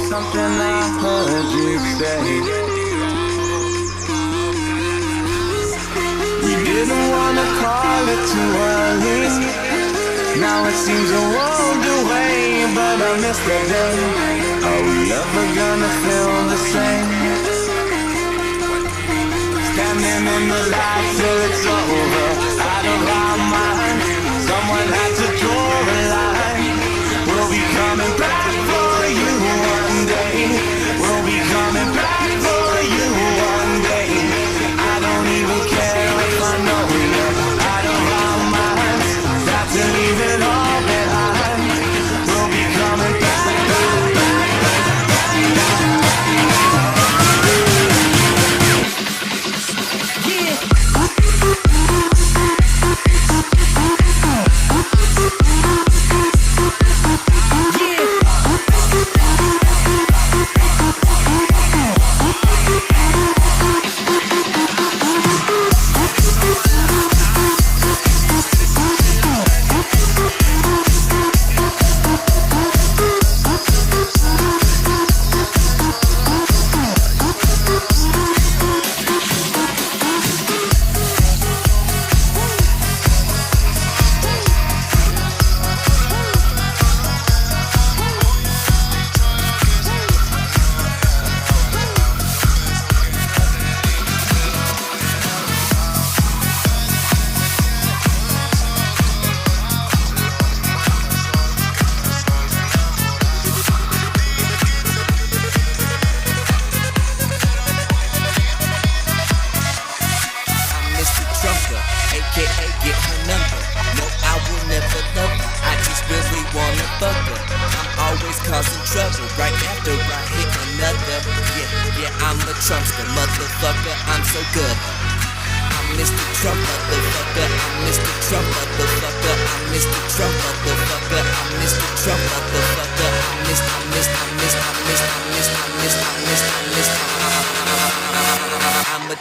something I heard you say. We didn't wanna call it too early. Now it seems a world away, but I miss that day. Are we ever gonna feel the same? Standing in the light till it's over, out of our minds. Someone had to draw a line. We'll be coming back for you one day. We'll be coming back for you one day. I don't even care if I know you're out of our minds. Got to leave it all behind. We'll be coming back.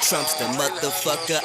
Trumpster, motherfucker.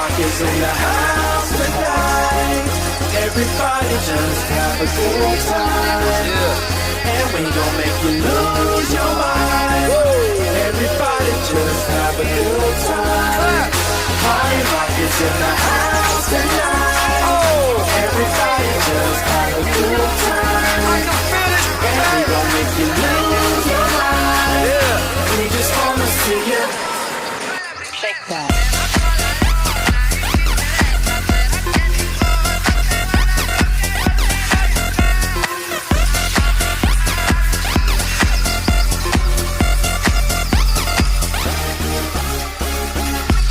Rock is in the house tonight. Everybody just have have a good time. And we gon' make you lose your mind. Everybody just have a good time. Party rock is in the house tonight. Everybody just have a good time. And we gon' make you lose your mind. We just wanna see you shake that.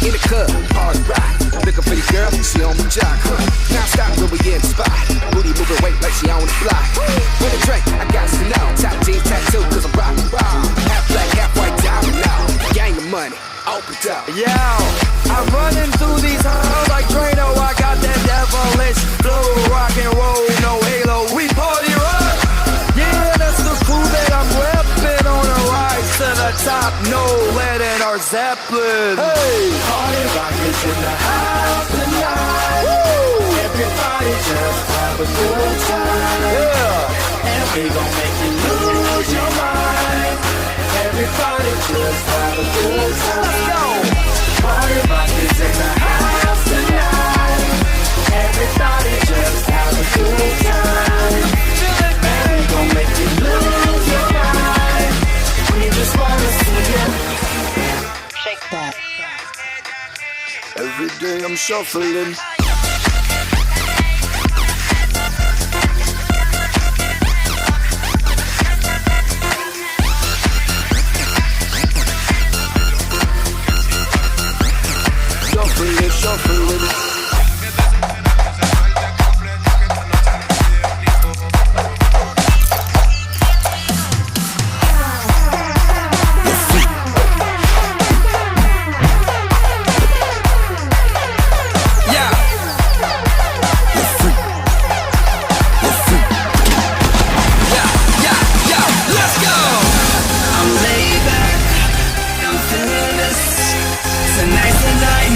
In the club, hard rock. Looking for your girl, she on my jock. Now stop when we in the spot. Booty moving weight like she on the block. With a drink, I got to know. Top jeans tattoo, cause I'm rockin' raw. Half black, half white diamond now. Gang of money, open up. Yo, I'm running through these halls like Drano. I got that devilish flow, rock and roll, no halo. We party rock. Yeah, that's the crew that I'm reppin' on a rise to the top. No lead in our Zeppelin. Hey, party rock is in the house tonight. Woo! Everybody just have a good time. Yeah, and we gon' make you lose your mind. Everybody just have a good time. let's go. Party rock is in the house tonight. Everybody just have a good time. And we gon' make you lose your mind. We just wanna see you shake that. Every day I'm shuffling. Shuffling.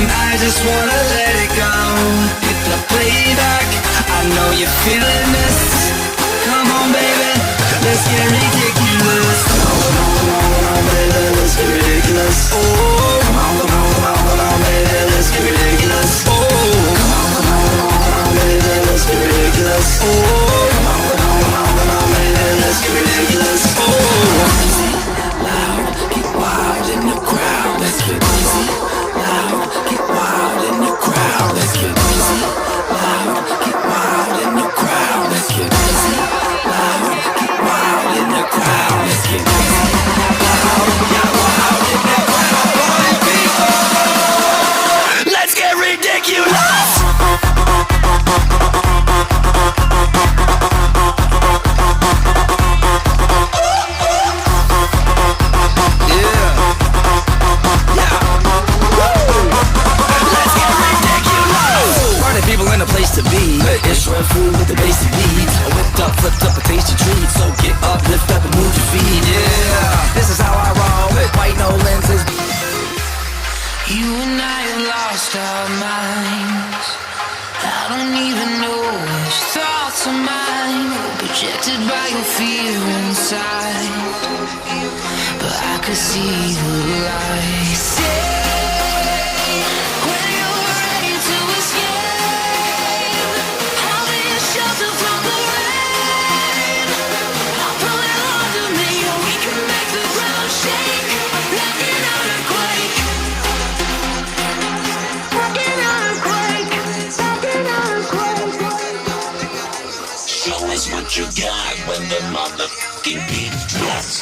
I just wanna let it go. Hit the playback, I know you're feeling this. Come on baby, let's get ridiculous. Come on, baby, let's get ridiculous. Oh, come on, baby, let's get ridiculous. Oh, come on, baby, let's get ridiculous. Oh, come on, baby, let's get ridiculous. Oh, easy, loud, get wild in the crowd. Let's get easy, loud, get wild in the crowd. Let's get easy, loud, get wild in the crowd. Let's get easy, loud, get wild in the crowd. Let's get easy, loud, get wild in the crowd. Party people, let's get ridiculous. To be Israel food with the basic needs. I whipped up, flipped up a tasty treat. So get up, lift up and move your feet. Yeah, this is how I roll. White no lenses. You and I have lost our minds. I don't even know which thoughts are mine. Projected by your fear inside, but I could see the light. What you got when the motherfucking beat drops?